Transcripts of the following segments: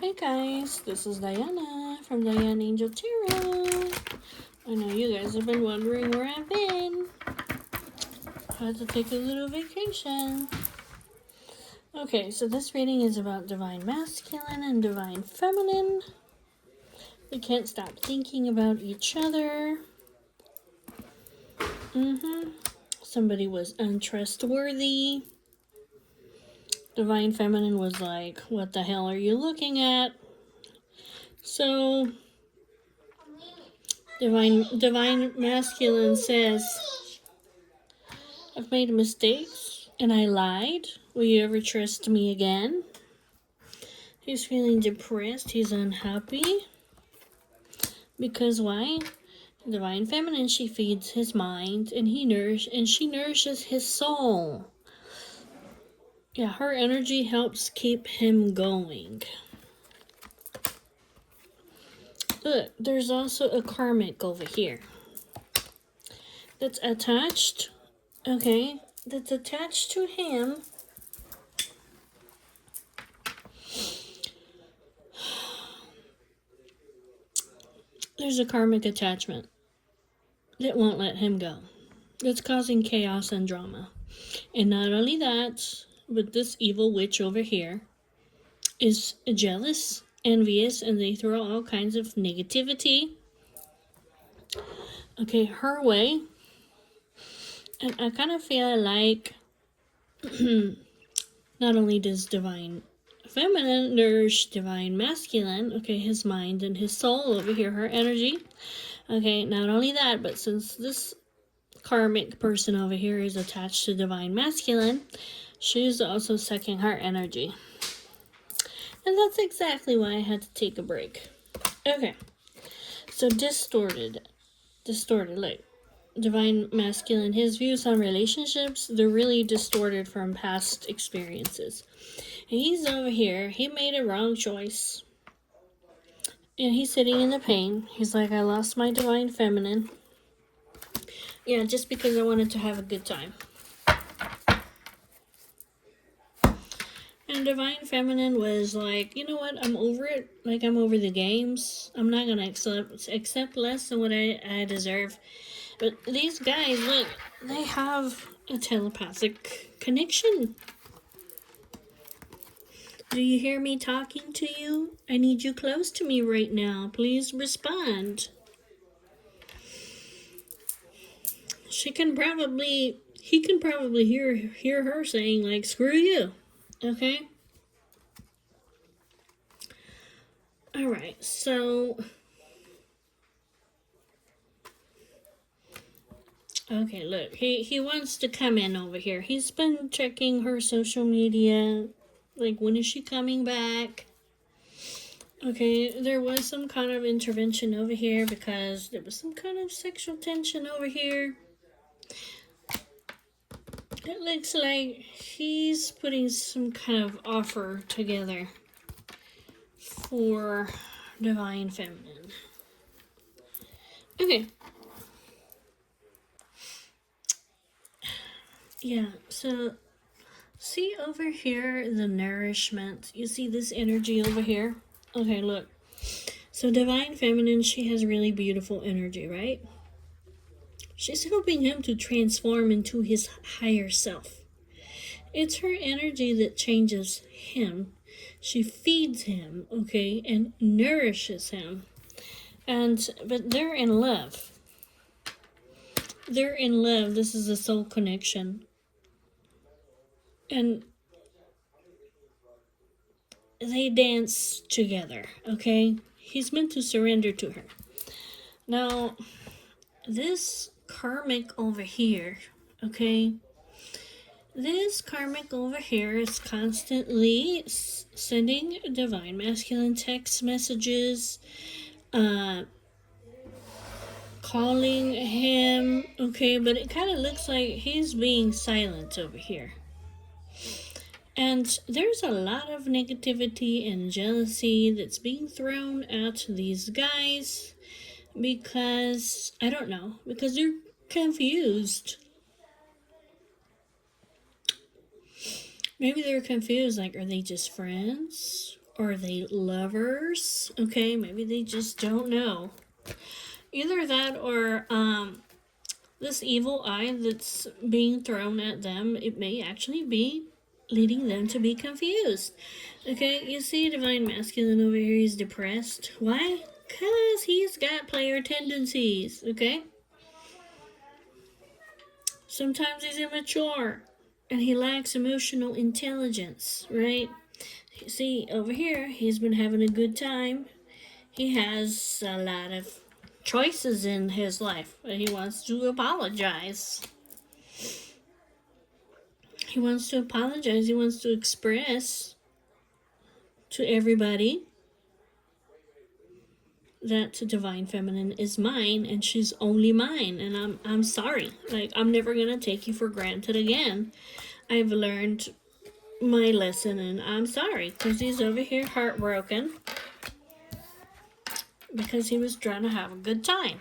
Hey guys, this is Diana from Diana Angel Tarot. I know you guys have been wondering where I've been. I had to take a little vacation. Okay, so this reading is about divine masculine and divine feminine. They can't stop thinking about each other. Somebody was untrustworthy. Divine feminine was like, what the hell are you looking at? So divine masculine says, I've made mistakes and I lied. Will you ever trust me again? He's feeling depressed. He's unhappy. Because why? Divine feminine, she feeds his mind and she nourishes his soul. Yeah, her energy helps keep him going. Look, there's also a karmic over here. That's attached. Okay, that's attached to him. There's a karmic attachment that won't let him go. That's causing chaos and drama. And not only that, but this evil witch over here is jealous, envious, and they throw all kinds of negativity. Okay, her way. And I kind of feel like not only does divine feminine nourish divine masculine, okay, his mind and his soul over here, her energy. Okay, not only that, but since this karmic person over here is attached to divine masculine, she's also sucking her energy. And that's exactly why I had to take a break. Okay, so distorted, like divine masculine, his views on relationships, they're really distorted from past experiences. And he's over here, he made a wrong choice. And he's sitting in the pain. He's like, I lost my divine feminine. Yeah, just because I wanted to have a good time. And divine feminine was like, you know what, I'm over it. Like, I'm over the games. I'm not gonna accept less than what I deserve. But these guys, look, they have a telepathic connection. Do you hear me talking to you? I need you close to me right now. Please respond. He can probably hear her saying, like, screw you. Okay? Alright, so okay, look, he wants to come in over here. He's been checking her social media. Like, when is she coming back? Okay, there was some kind of intervention over here because there was some kind of sexual tension over here. It looks like he's putting some kind of offer together for divine feminine. Okay. Yeah, so see over here the nourishment. You see this energy over here? Okay, look. So divine feminine, she has really beautiful energy, right? She's helping him to transform into his higher self. It's her energy that changes him. She feeds him, okay, and nourishes him. But they're in love. They're in love. This is a soul connection. And they dance together, okay? He's meant to surrender to her. Now, this karmic over here, okay? This karmic over here is constantly sending divine masculine text messages, calling him, okay? But it kind of looks like he's being silent over here. And there's a lot of negativity and jealousy that's being thrown at these guys because, I don't know, because they're confused. Maybe they're confused, like, are they just friends? Are they lovers? Okay, maybe they just don't know. Either that or this evil eye that's being thrown at them, it may actually be leading them to be confused. Okay, you see Divine Masculine over here, he's depressed. Why? Because he's got player tendencies, okay? Sometimes he's immature and he lacks emotional intelligence, right? See, over here, he's been having a good time. He has a lot of choices in his life, but he wants to apologize. He wants to apologize. He wants to express to everybody that Divine Feminine is mine and she's only mine, and I'm sorry. Like, I'm never gonna take you for granted again. I've learned my lesson and I'm sorry, because he's over here heartbroken because he was trying to have a good time.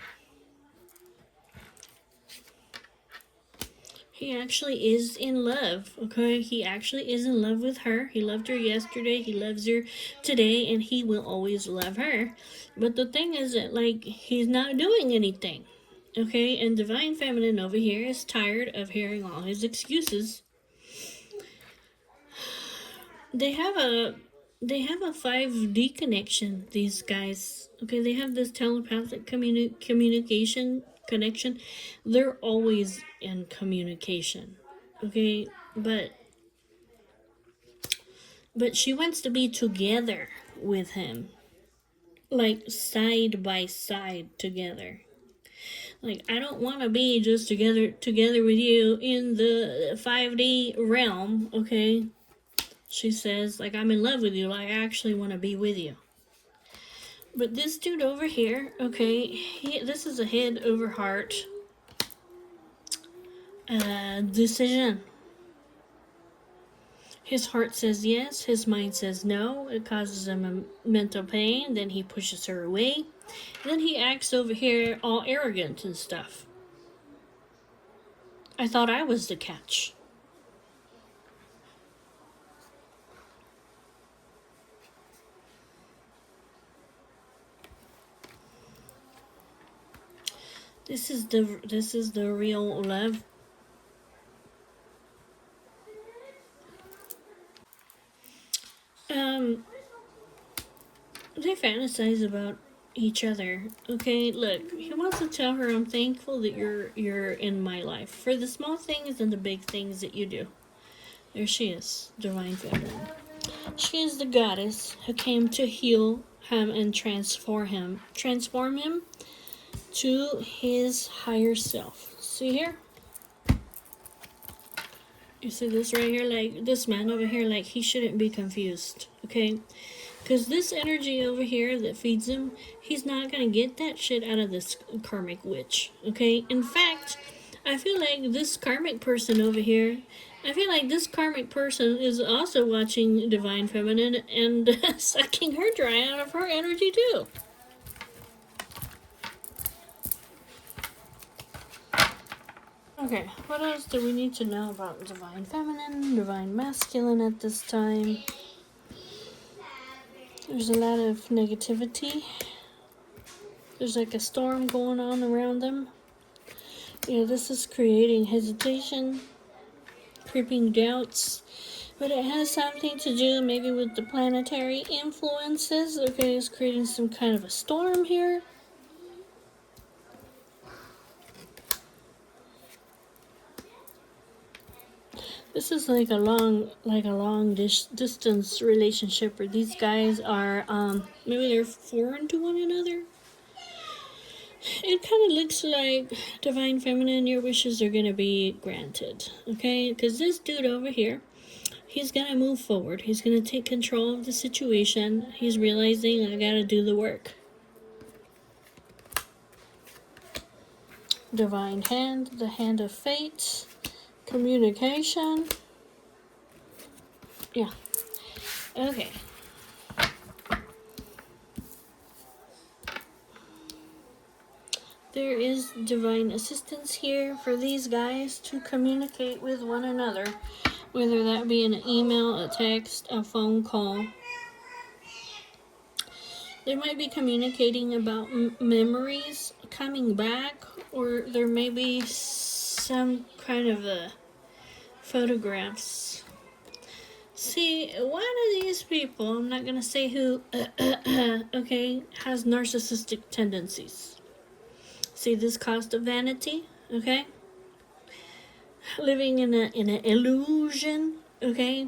He actually is in love, okay? He actually is in love with her. He loved her yesterday, he loves her today, and he will always love her. But the thing is that, like, he's not doing anything, okay? And Divine Feminine over here is tired of hearing all his excuses. They have a 5D connection, these guys. Okay, they have this telepathic communication connection. They're always in communication. Okay, but she wants to be together with him. Like side by side together. Like, I don't want to be just together with you in the 5D realm, okay? She says, like, I'm in love with you. Like, I actually want to be with you. But this dude over here, okay, this is a head over heart decision. His heart says yes, his mind says no. It causes him a mental pain. Then he pushes her away. Then he acts over here all arrogant and stuff. I thought I was the catch. This is the real love. They fantasize about each other. Okay, look, he wants to tell her, I'm thankful that you're in my life for the small things and the big things that you do. There she is, Divine Feminine. She is the goddess who came to heal him and transform him to his higher self. See here? You see this right here? Like, this man over here, like, he shouldn't be confused, okay? Because this energy over here that feeds him, he's not going to get that shit out of this karmic witch, okay? In fact, I feel like this karmic person over here, is also watching Divine Feminine and sucking her dry out of her energy too. Okay, what else do we need to know about Divine Feminine, Divine Masculine at this time? There's a lot of negativity. There's like a storm going on around them. Yeah, this is creating hesitation, creeping doubts. But it has something to do maybe with the planetary influences. Okay, it's creating some kind of a storm here. This is like a long distance relationship where these guys are maybe they're foreign to one another. It kind of looks like, Divine Feminine, your wishes are gonna be granted, okay? Because this dude over here, he's gonna move forward. He's gonna take control of the situation. He's realizing, I gotta do the work. Divine Hand, the Hand of Fate, communication. Yeah. Okay. There is divine assistance here for these guys to communicate with one another, whether that be an email, a text, a phone call. They might be communicating about memories coming back, or there may be some kind of a photographs. See, one of these people, I'm not gonna say who, okay, has narcissistic tendencies. See this cost of vanity, okay? Living in an illusion, okay?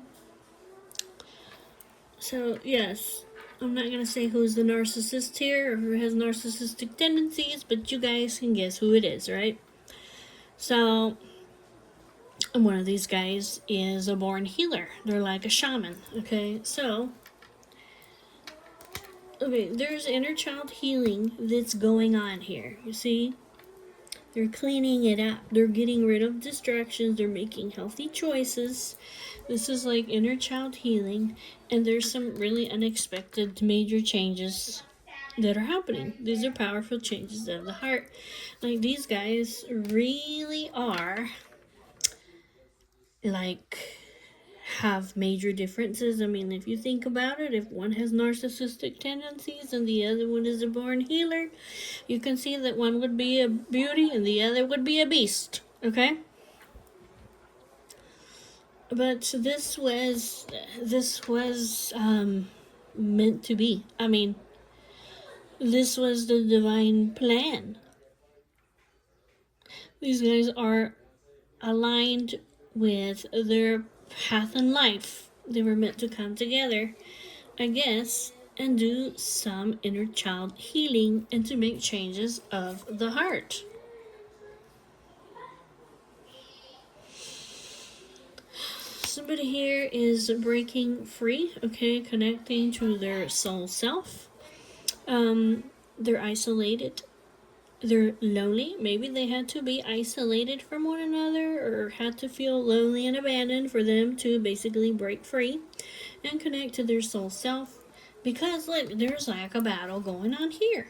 So yes, I'm not gonna say who's the narcissist here or who has narcissistic tendencies, but you guys can guess who it is, right? So one of these guys is a born healer. They're like a shaman, okay? So okay, there's inner child healing that's going on here. You see? They're cleaning it up. They're getting rid of distractions. They're making healthy choices. This is like inner child healing. And there's some really unexpected major changes that are happening. These are powerful changes of the heart. Like, these guys really are, like, have major differences. I mean, if you think about it, if one has narcissistic tendencies and the other one is a born healer, you can see that one would be a beauty and the other would be a beast, okay? But this was meant to be. I mean, this was the divine plan. These guys are aligned with their path in life. They were meant to come together, I guess, and do some inner child healing and to make changes of the heart. Somebody here is breaking free, okay, connecting to their soul self. They're isolated. They're lonely. Maybe they had to be isolated from one another or had to feel lonely and abandoned for them to basically break free and connect to their soul self. Because, look, there's like a battle going on here.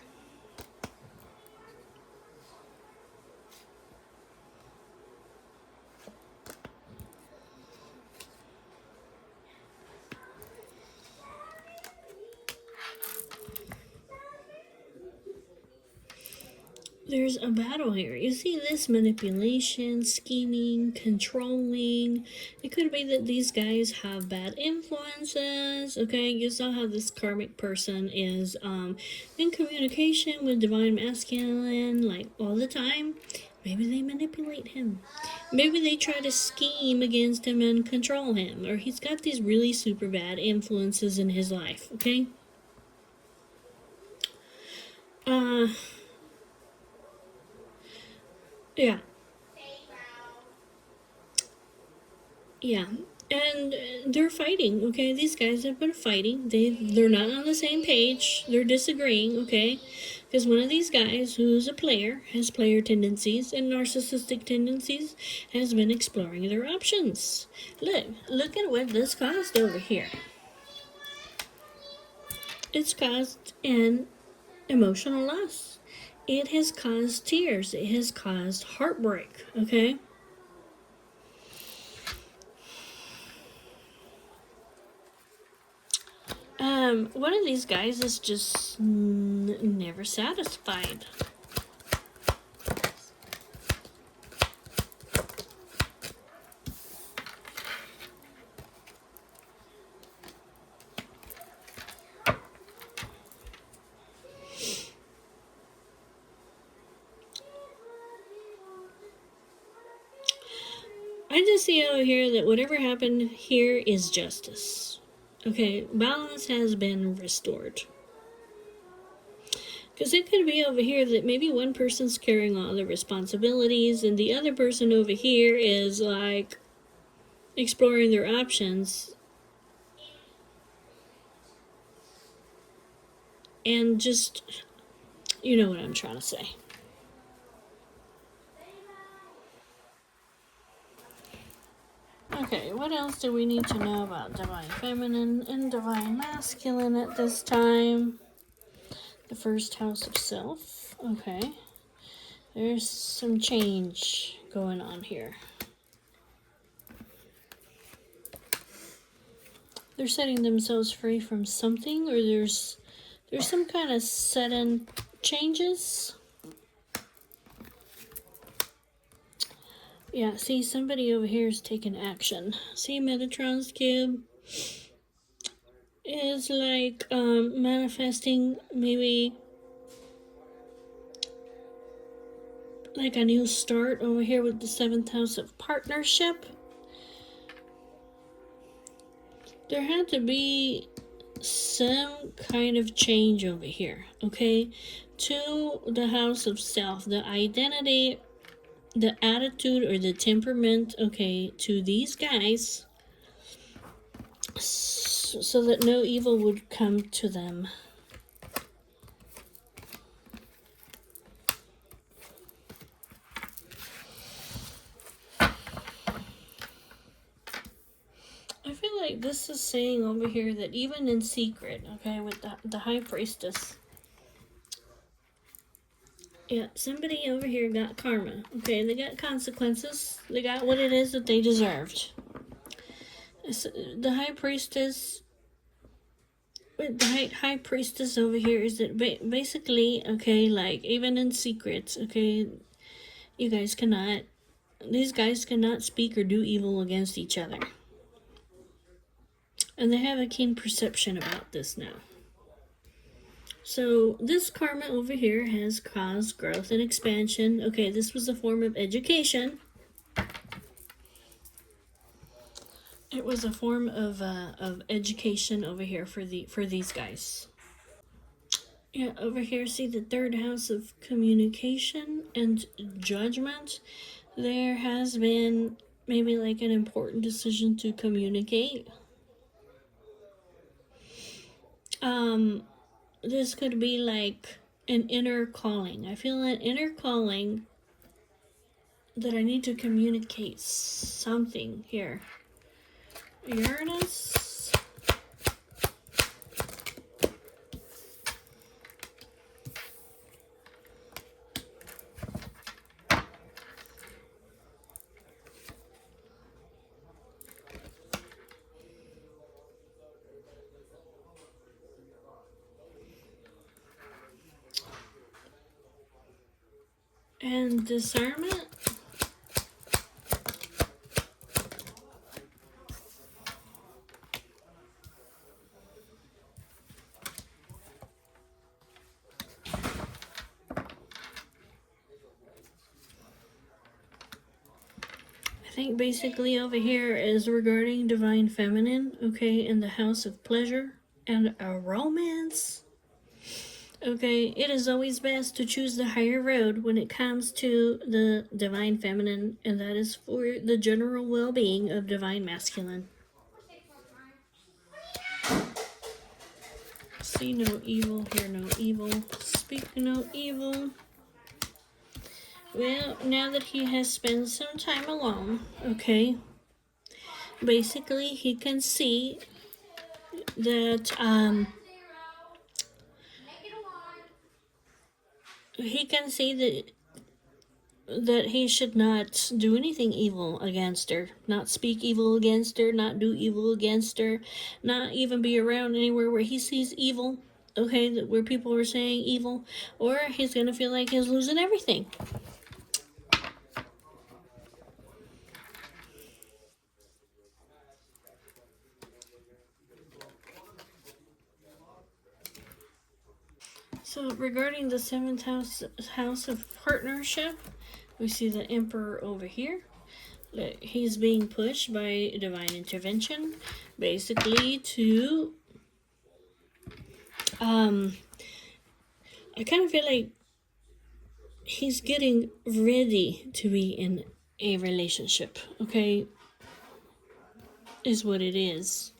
There's a battle here. You see this manipulation, scheming, controlling. It could be that these guys have bad influences. Okay, you saw how this karmic person is in communication with divine masculine like all the time. Maybe they manipulate him. Maybe they try to scheme against him and control him. Or he's got these really super bad influences in his life. Okay. Yeah. Yeah. And they're fighting, okay? These guys have been fighting. They're not on the same page. They're disagreeing, okay? Because one of these guys who's a player, has player tendencies and narcissistic tendencies, has been exploring their options. Look at what this caused over here. It's caused an emotional loss. It has caused tears. It has caused heartbreak, okay? One of these guys is just never satisfied. I just see over here that whatever happened here is justice. Okay, balance has been restored. Because it could be over here that maybe one person's carrying all the responsibilities and the other person over here is like exploring their options and just, you know what I'm trying to say. Okay, what else do we need to know about divine feminine and divine masculine at this time? The first house of self. Okay. There's some change going on here. They're setting themselves free from something, or there's There's some kind of sudden changes. Yeah, see, somebody over here is taking action. See, Metatron's cube is like manifesting maybe like a new start over here with the 7th house of partnership. There had to be some kind of change over here, okay? To the house of self, the identity, the attitude, or the temperament, okay, to these guys, so that no evil would come to them. I feel like this is saying over here that even in secret, okay, with the High Priestess, yeah, somebody over here got karma, okay, they got consequences, they got what it is that they deserved. The High Priestess, the High Priestess over here is that basically, okay, like, even in secrets, okay, these guys cannot speak or do evil against each other. And they have a keen perception about this now. So this karma over here has caused growth and expansion. Okay, this was a form of education. It was a form of education over here for these guys. Yeah, over here, see the 3rd house of communication and judgment. There has been maybe like an important decision to communicate. This could be like an inner calling. I feel an inner calling that I need to communicate something here. Uranus. And discernment. I think basically over here is regarding divine feminine, okay, in the house of pleasure and a romance. Okay, it is always best to choose the higher road when it comes to the divine feminine, and that is for the general well-being of divine masculine. See no evil, hear no evil, speak no evil. Well, now that he has spent some time alone, okay, basically he can see that that he should not do anything evil against her, not speak evil against her, not do evil against her, not even be around anywhere where he sees evil, okay, where people are saying evil, or he's gonna feel like he's losing everything. So regarding the 7th house of partnership, we see the Emperor over here. He's being pushed by divine intervention, basically to I kind of feel like he's getting ready to be in a relationship, okay? Is what it is.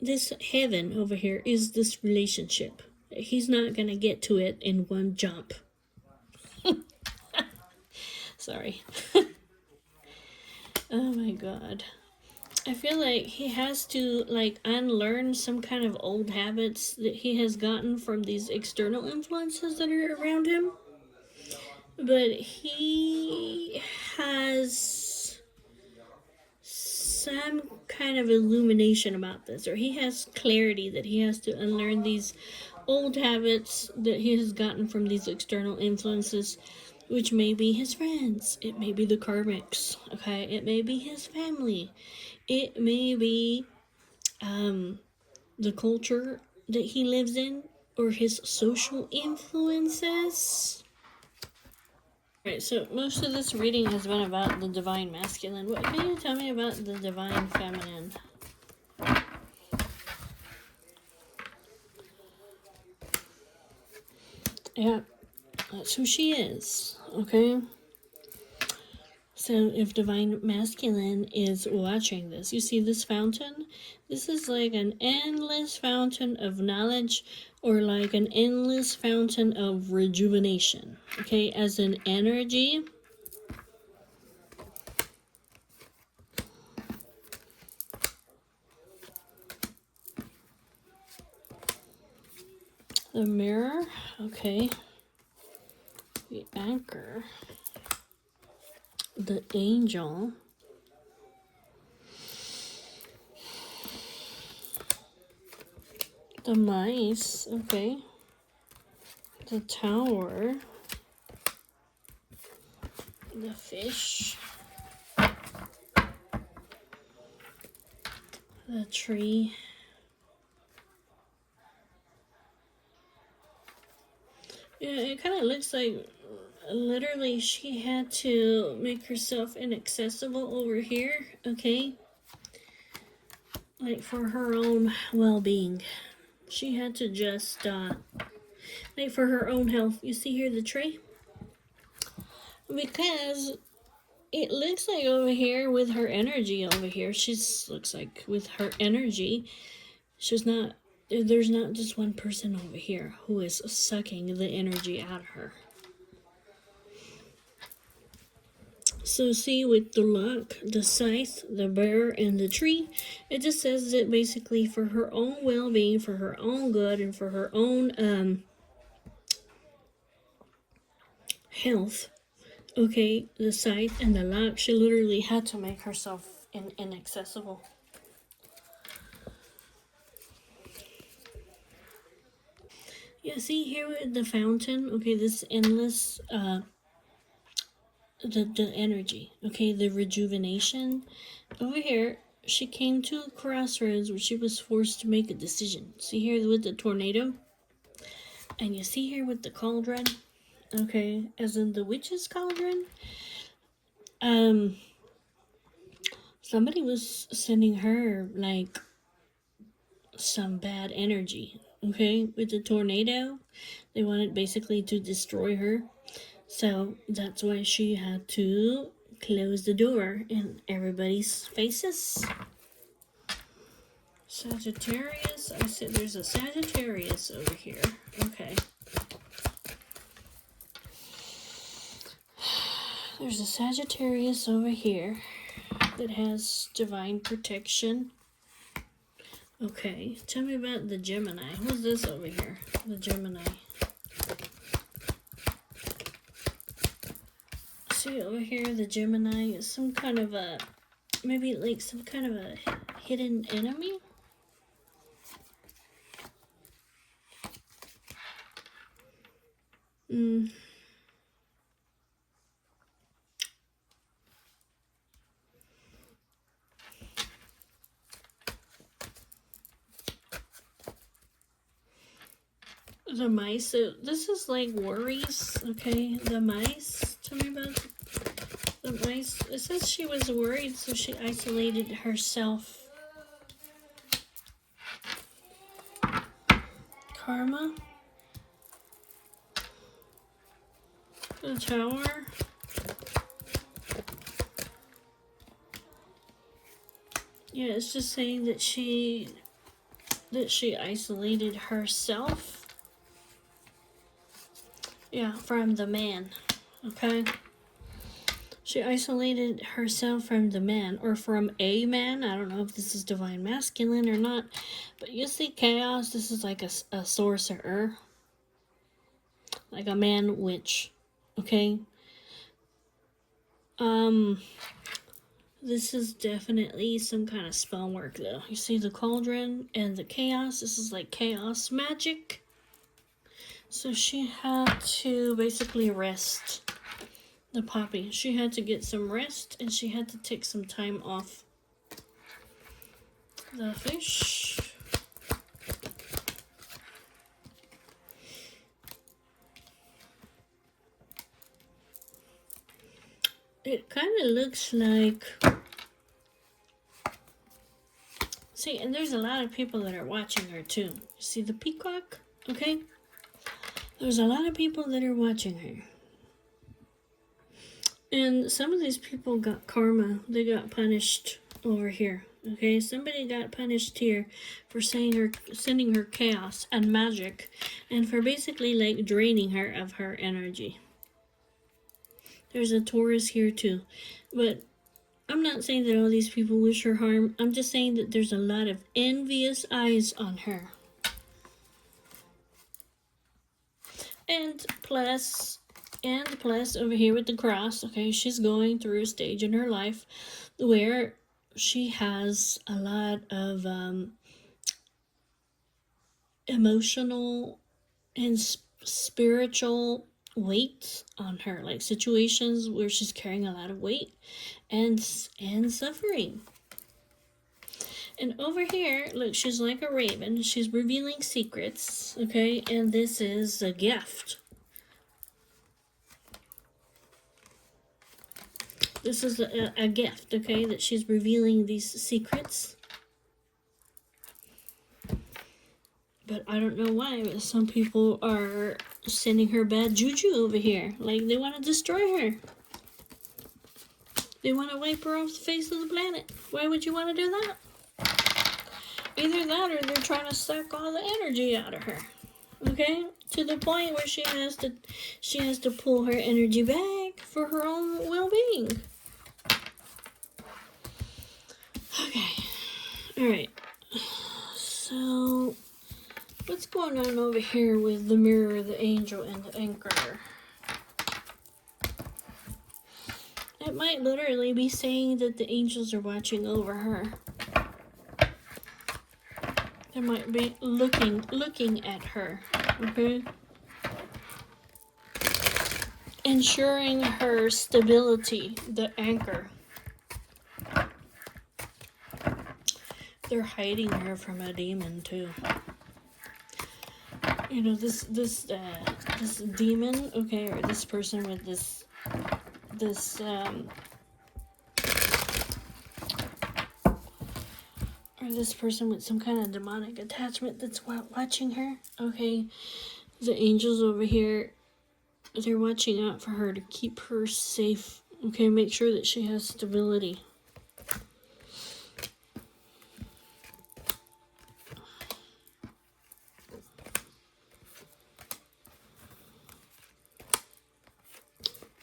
This heaven over here is this relationship. He's not gonna get to it in one jump. Sorry. Oh my god. I feel like he has to like unlearn some kind of old habits that he has gotten from these external influences that are around him. But he has some kind of illumination about this, or he has clarity that he has to unlearn these old habits that he has gotten from these external influences, which may be his friends, it may be the karmics, okay, it may be his family, it may be the culture that he lives in, or his social influences. Right, so most of this reading has been about the divine masculine. What can you tell me about the divine feminine? Yeah, that's who she is, okay? So if divine masculine is watching this, you see this fountain? This is like an endless fountain of knowledge, or like an endless fountain of rejuvenation, okay? As an energy, the mirror, okay, the anchor, the angel, the mice, okay, the tower, the fish, the tree. Yeah, it kind of looks like literally she had to make herself inaccessible over here, okay? Like for her own well-being. She had to just, like for her own health. You see here the tree? Because it looks like over here with her energy over here, she's looks like with her energy, she's not, there's not just one person over here who is sucking the energy out of her. So see, with the lock, the scythe, the bear, and the tree, it just says that basically for her own well-being, for her own good, and for her own health, okay, the scythe and the lock, she literally had to make herself inaccessible. Yeah, see here with the fountain, okay, this endless, the energy, okay, the rejuvenation. Over here, she came to a crossroads where she was forced to make a decision. See here with the tornado? And you see here with the cauldron, okay, as in the witch's cauldron. Somebody was sending her, like, some bad energy, okay, with the tornado. They wanted basically to destroy her. So that's why she had to close the door in everybody's faces. Sagittarius, I said there's a Sagittarius over here. Okay. There's a Sagittarius over here that has divine protection. Okay, tell me about the Gemini. What's this over here? The Gemini. See over here, the Gemini is some kind of a, maybe like some kind of a hidden enemy? The mice, so this is like worries, okay? The mice, tell me about the mice. It says she was worried, so she isolated herself. Karma. The tower. Yeah, it's just saying that she isolated herself. Yeah, from the man. Okay? She isolated herself from the man, or from a man. I don't know if this is divine masculine or not. But you see chaos, this is like a sorcerer. Like a man witch. Okay? This is definitely some kind of spell work, though. You see the cauldron and the chaos. This is like chaos magic. So she had to basically rest the poppy. She had to get some rest, and she had to take some time off. The fish. It kind of looks like... See, and there's a lot of people that are watching her too. You see the peacock? Okay? There's a lot of people that are watching her. And some of these people got karma. They got punished over here. Okay? Somebody got punished here for sending her chaos and magic. And for basically like draining her of her energy. There's a Taurus here too. But I'm not saying that all these people wish her harm. I'm just saying that there's a lot of envious eyes on her. And plus over here with the cross, okay, she's going through a stage in her life where she has a lot of emotional and spiritual weight on her, like situations where she's carrying a lot of weight and suffering. And over here, look, she's like a raven. She's revealing secrets, okay? And this is a gift. This is a gift, okay, that she's revealing these secrets. But I don't know why, but some people are sending her bad juju over here. Like, they want to destroy her. They want to wipe her off the face of the planet. Why would you want to do that? Either that or they're trying to suck all the energy out of her. Okay? To the point where she has to pull her energy back for her own well-being. Okay. Alright. So, what's going on over here with the mirror, the angel, and the anchor? It might literally be saying that the angels are watching over her. They might be looking at her, okay? Ensuring her stability, the anchor. They're hiding her from a demon too. You know, this demon, okay, or this person with this or this person with some kind of demonic attachment that's watching her, okay? The angels over here, they're watching out for her to keep her safe, okay? Make sure that she has stability.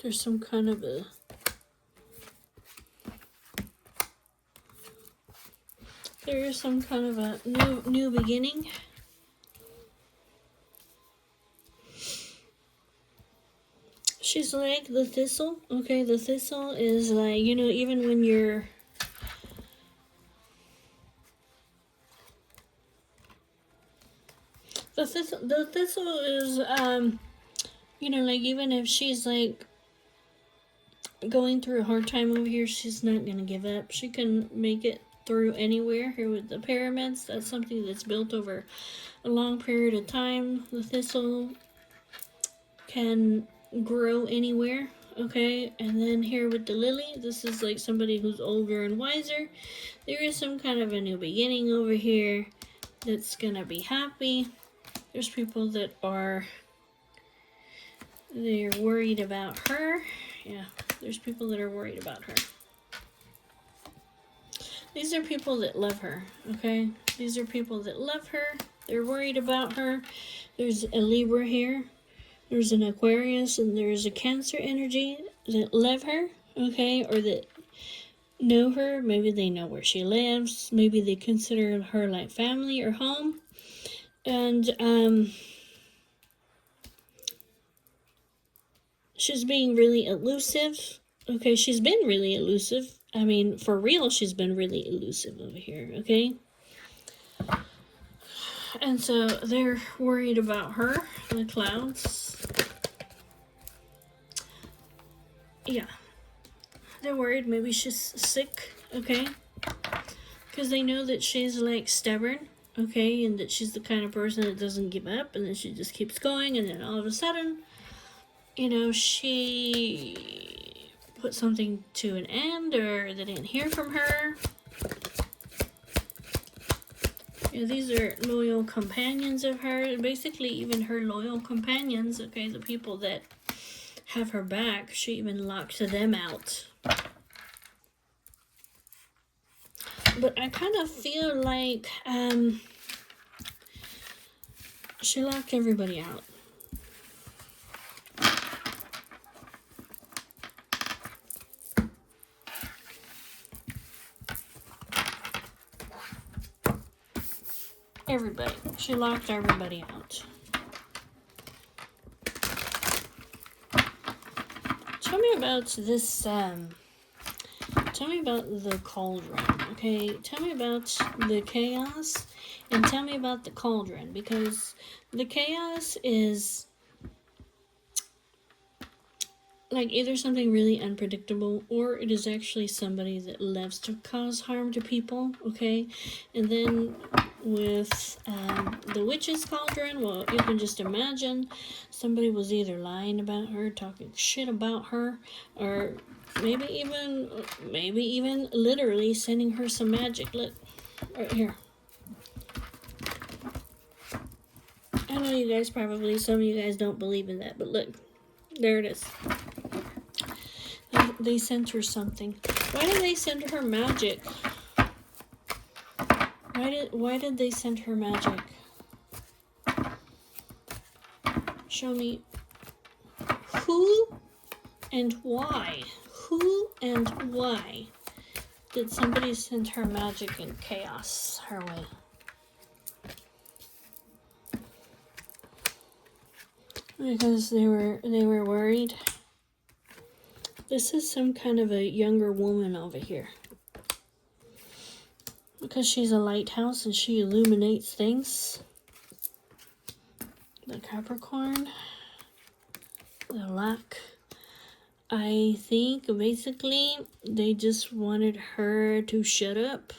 There's some kind of a... There is some kind of a new beginning. She's like the thistle. Okay, the thistle is like, you know, even when you're... The thistle is, you know, like even if she's like going through a hard time over here, she's not going to give up. She can make it through anywhere. Here with the pyramids, that's something that's built over a long period of time. The thistle can grow anywhere, okay? And then here with the lily, this is like somebody who's older and wiser. There is some kind of a new beginning over here that's gonna be happy. There's people that are, they're worried about her. Yeah, there's people that are worried about her. These are people that love her, okay? These are people that love her. They're worried about her. There's a Libra here. There's an Aquarius, and there's a Cancer energy that love her, okay? Or that know her. Maybe they know where she lives. Maybe they consider her like family or home. And, she's being really elusive. Okay, she's been really elusive. I mean, for real, she's been really elusive over here, okay? And so they're worried about her, the clouds. Yeah. They're worried maybe she's sick, okay? Because they know that she's like stubborn, okay? And that she's the kind of person that doesn't give up, and then she just keeps going, and then all of a sudden, you know, she put something to an end, or they didn't hear from her. Yeah, these are loyal companions of her. Basically, even her loyal companions, okay, the people that have her back, she even locked them out. But I kind of feel like she locked everybody out. Everybody. She locked everybody out. Tell me about this, tell me about the cauldron, okay? Tell me about the chaos, and tell me about the cauldron, because the chaos is like either something really unpredictable, or it is actually somebody that loves to cause harm to people, okay? And then with the witch's cauldron, well, you can just imagine somebody was either lying about her, talking shit about her, or maybe even literally sending her some magic. Look, right here. I know you guys probably, some of you guys don't believe in that, but look, there it is. They sent her something. Why did they send her magic? Why did they send her magic? Show me who and why. Who and why did somebody send her magic and chaos her way? Because they were worried. This is some kind of a younger woman over here. Because she's a lighthouse and she illuminates things. The Capricorn. The luck. I think basically they just wanted her to shut up.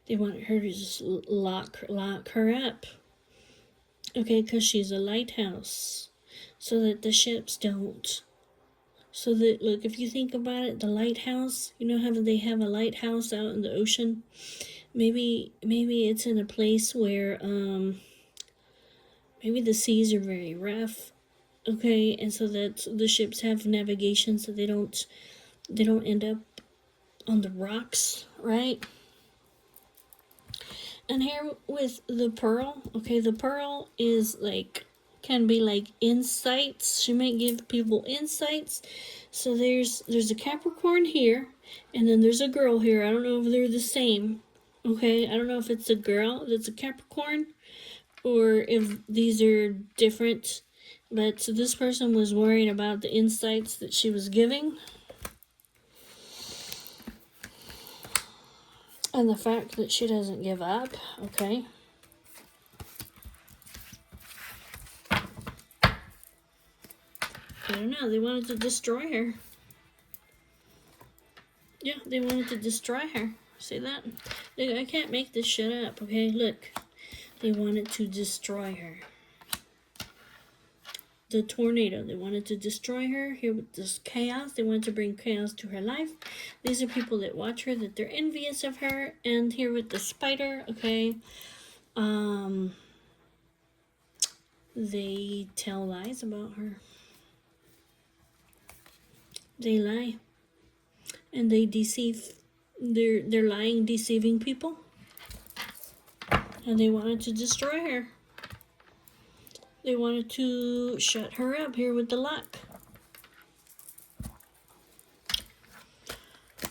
They wanted her to just lock her up. Okay, because she's a lighthouse. So that the ships don't. So that, look, if you think about it, the lighthouse, you know how they have a lighthouse out in the ocean? Maybe it's in a place where, maybe the seas are very rough, okay? And so that the ships have navigation so they don't end up on the rocks, right? And here with the pearl, okay, the pearl is like, can be like insights. She might give people insights. So there's a Capricorn here, and then there's a girl here. I don't know if they're the same. Okay, I don't know if it's a girl that's a Capricorn, or if these are different. But so this person was worried about the insights that she was giving. And the fact that she doesn't give up, okay? I don't know, they wanted to destroy her. Yeah, they wanted to destroy her. See that? Look, I can't make this shit up, okay? Look. They wanted to destroy her. The tornado, they wanted to destroy her. Here with this chaos, they wanted to bring chaos to her life. These are people that watch her, that they're envious of her. And here with the spider, okay, they tell lies about her. They lie. And they deceive. They're lying, deceiving people. And they wanted to destroy her. They wanted to shut her up here with the luck.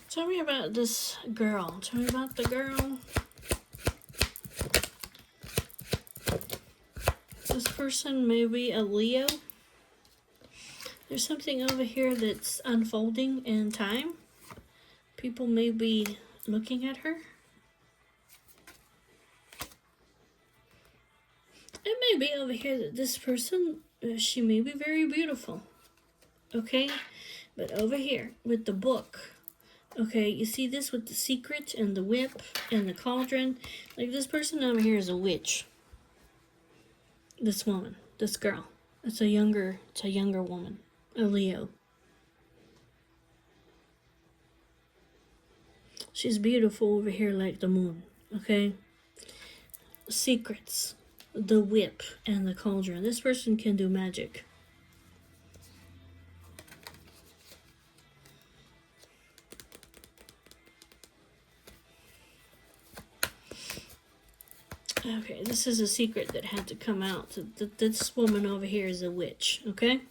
Tell me about this girl. Tell me about the girl. This person may be a Leo. There's something over here that's unfolding in time. People may be looking at her. It may be over here that this person, she may be very beautiful. Okay? But over here with the book, okay, you see this with the secret and the whip and the cauldron? Like, this person over here is a witch. This woman, this girl. It's a younger woman, a Leo. She's beautiful over here like the moon, okay? Secrets, the whip, and the cauldron. This person can do magic. Okay, this is a secret that had to come out. This woman over here is a witch, okay?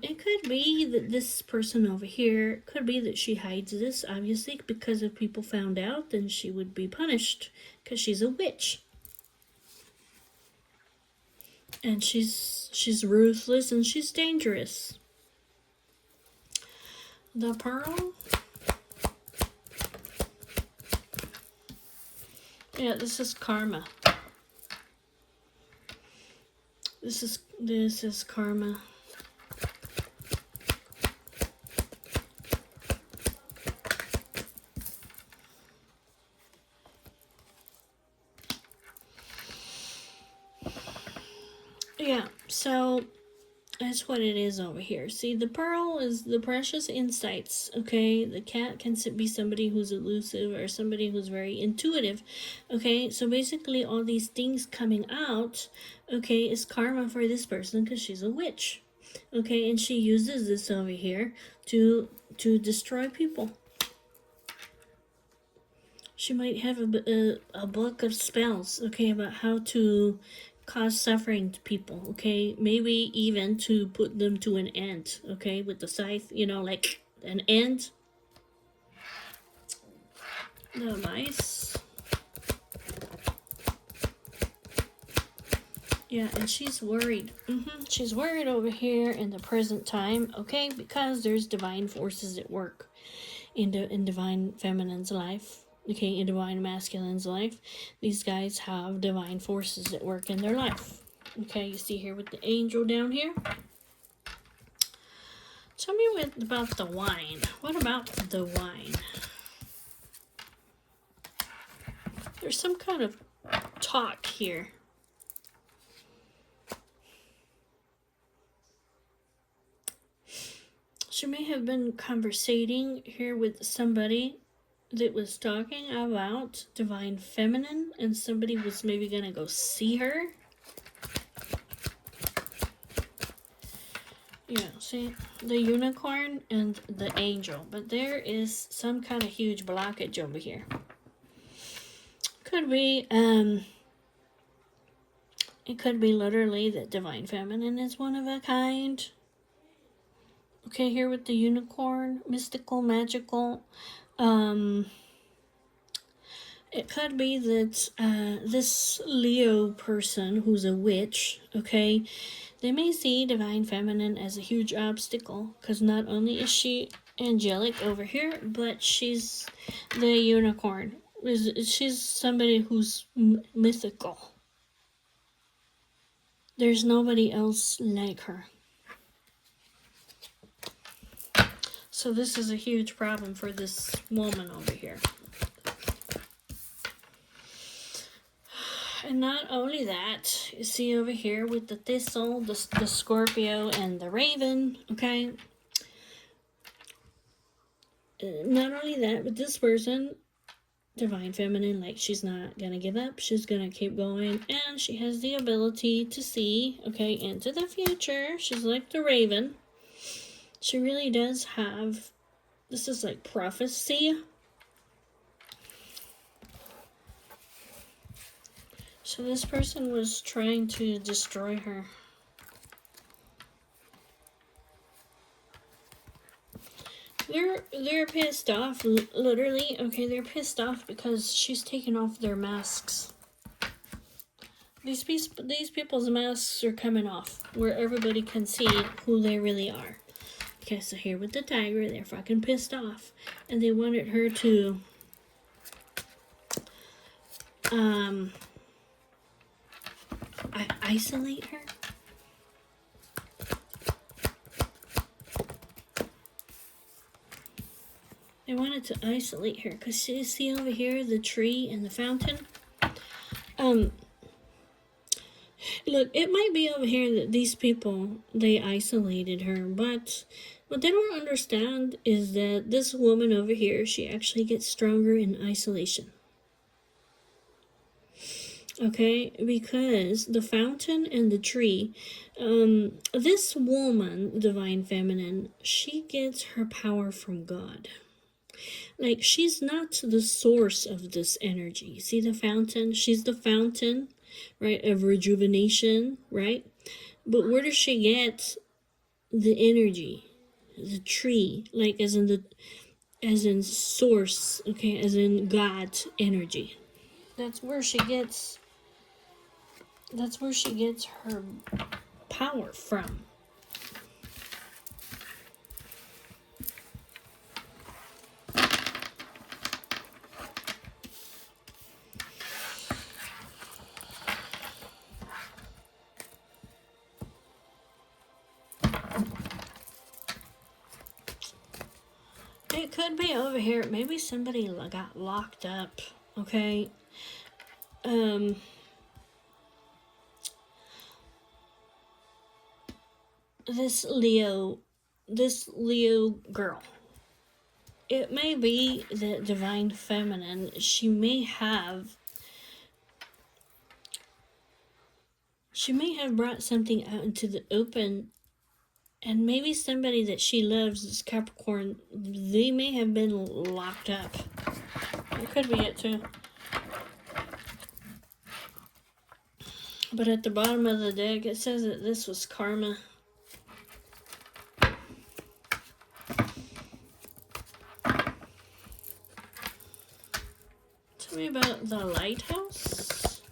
It could be that this person over here, could be that she hides this, obviously, because if people found out, then she would be punished, because she's a witch. And she's ruthless and she's dangerous. The pearl. Yeah, this is karma. This is karma. Yeah, so that's what it is over here. See, the pearl is the precious insights, okay? The cat can be somebody who's elusive or somebody who's very intuitive, okay? So basically all these things coming out, okay, is karma for this person because she's a witch, okay? And she uses this over here to destroy people. She might have a book of spells, okay, about how to cause suffering to people, okay? Maybe even to put them to an end, okay? With the scythe, you know, like an end. No mice. Yeah, and she's worried. She's worried over here in the present time, okay? Because there's divine forces at work in divine feminine's life. Okay, in divine masculine's life, these guys have divine forces at work in their life. Okay, you see here with the angel down here. Tell me about the wine. What about the wine? There's some kind of talk here. She may have been conversating here with somebody that was talking about divine feminine, and somebody was maybe gonna go see her. Yeah, see the unicorn and the angel, but there is some kind of huge blockage over here. Could be it could be literally that divine feminine is one of a kind. Okay, here with the unicorn, mystical, magical. It could be that this Leo person who's a witch, okay, they may see divine feminine as a huge obstacle, because not only is she angelic over here, but she's the unicorn. She's somebody who's mythical. There's nobody else like her. So this is a huge problem for this woman over here. And not only that, you see over here with the thistle, the Scorpio, and the raven, okay? Not only that, but this person, divine feminine, like she's not gonna give up, she's gonna keep going, and she has the ability to see, okay, into the future. She's like the raven. She really does have, this is like prophecy. So this person was trying to destroy her. They're pissed off, literally. Okay, they're pissed off because she's taken off their masks. These people's masks are coming off, where everybody can see who they really are. Okay, so here with the tiger, they're fucking pissed off, and they wanted her to isolate her. They wanted to isolate her because you see over here the tree and the fountain. Look, it might be over here that these people, they isolated her, but what they don't understand is that this woman over here, she actually gets stronger in isolation. Okay, because the fountain and the tree, this woman, divine feminine, she gets her power from God. Like, she's not the source of this energy. See the fountain? She's the fountain, right, of rejuvenation, right? But where does she get the energy? The tree, like as in source, okay, as in God's energy. That's where she gets her power from. It could be over here. Maybe somebody got locked up, okay? This Leo girl. It may be that divine feminine, she may have brought something out into the open, and maybe somebody that she loves, this Capricorn, they may have been locked up. It could be it too. But at the bottom of the deck, it says that this was karma. Tell me about the lighthouse.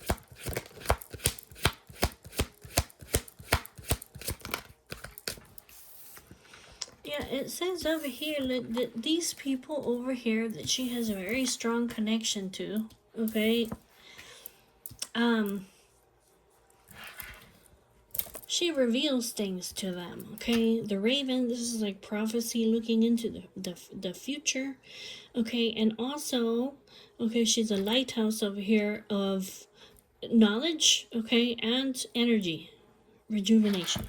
Yeah, it says over here that these people over here that she has a very strong connection to, okay? She reveals things to them, okay? The raven, this is like prophecy looking into the future, okay? And also, okay, she's a lighthouse over here of knowledge, okay, and energy, rejuvenation.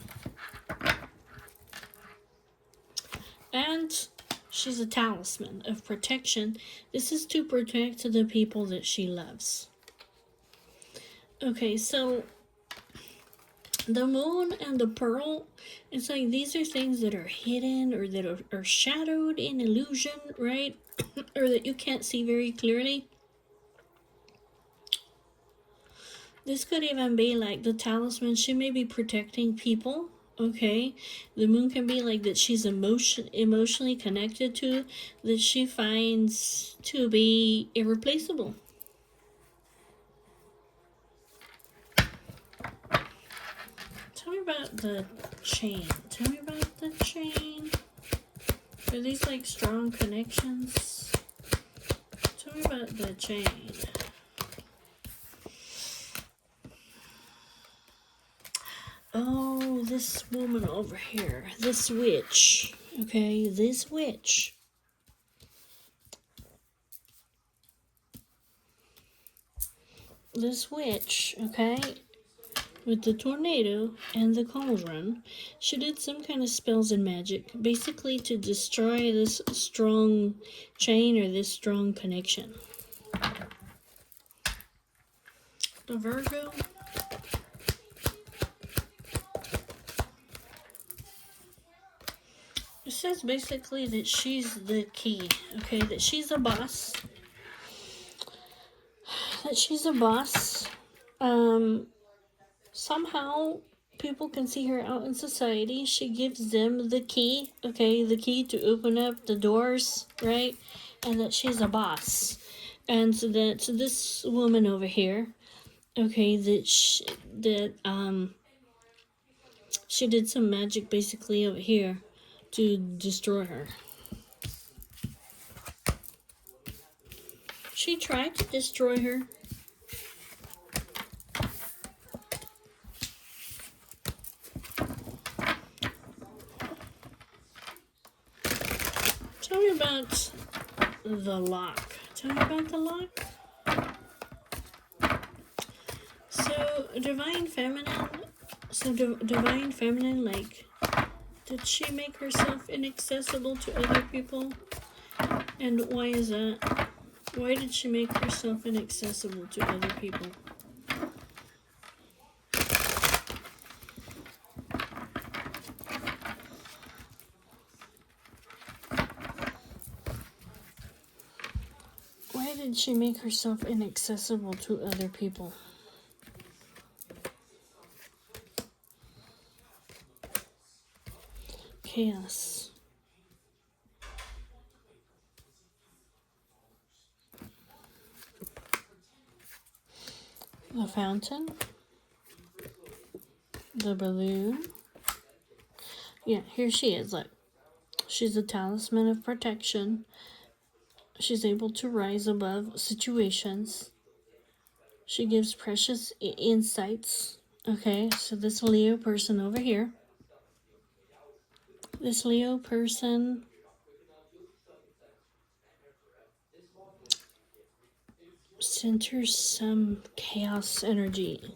And she's a talisman of protection. This is to protect the people that she loves. Okay, so the moon and the pearl, it's like these are things that are hidden or that are shadowed in illusion, right? Or that you can't see very clearly. This could even be like the talisman. She may be protecting people, okay? The moon can be like that she's emotionally connected to, that she finds to be irreplaceable. Tell me about the chain. Tell me about the chain. Are these like strong connections? Tell me about the chain. Oh, this woman over here. This witch. Okay, this witch. This witch, okay? With the tornado and the cauldron, she did some kind of spells and magic, basically to destroy this strong chain or this strong connection. The Virgo. It says basically that she's the key, okay? That she's a boss. That she's a boss. Somehow people can see her out in society. She gives them the key, okay, the key to open up the doors, right? And that she's a boss. And so that this woman over here, okay, that she did some magic basically over here to destroy her. She tried to destroy her. Tell me about the lock. Tell me about the lock. So, Divine Feminine. So, Divine Feminine, like, did she make herself inaccessible to other people? And why is that? Why did she make herself inaccessible to other people? Why did she make herself inaccessible to other people? Chaos. The fountain. The balloon. Yeah, here she is. Look. She's a talisman of protection. She's able to rise above situations. She gives precious insights. Okay, so this Leo person over here. This Leo person centers some chaos energy.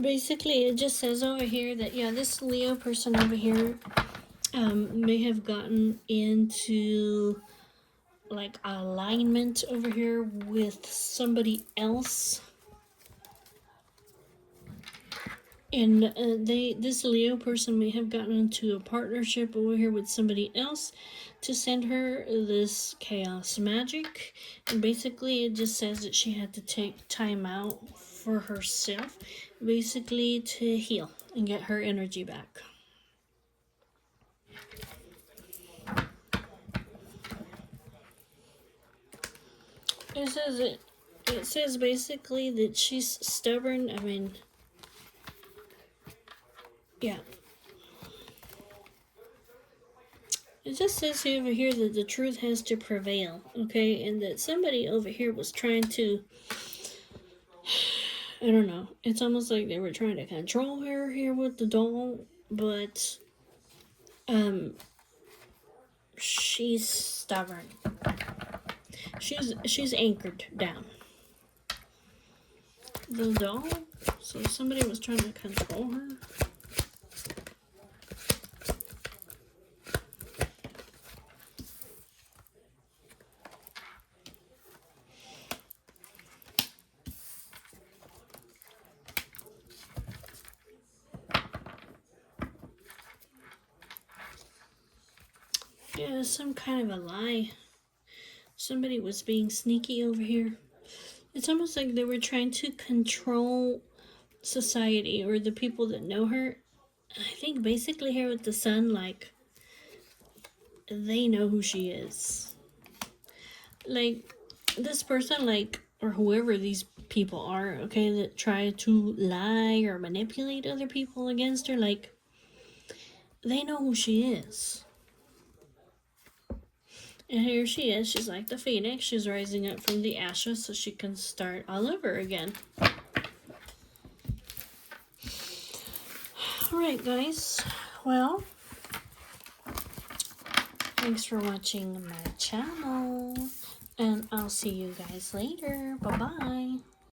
Basically, it just says over here that, yeah, this Leo person over here may have gotten into like alignment over here with somebody else. And this Leo person may have gotten into a partnership over here with somebody else to send her this chaos magic. And basically, it just says that she had to take time out for herself, basically to heal and get her energy back. It says basically that she's stubborn. I mean, yeah. It just says over here that the truth has to prevail, okay? And that somebody over here was trying to, I don't know, it's almost like they were trying to control her here with the doll, but she's stubborn. She's anchored down. The doll, so somebody was trying to control her. Yeah, some kind of a lie. Somebody was being sneaky over here. It's almost like they were trying to control society or the people that know her. I think basically here with the sun, like, they know who she is. Like, this person, like, or whoever these people are, okay, that try to lie or manipulate other people against her, like, they know who she is. And here she is. She's like the phoenix. She's rising up from the ashes so she can start all over again. Alright, guys. Well, thanks for watching my channel. And I'll see you guys later. Bye-bye.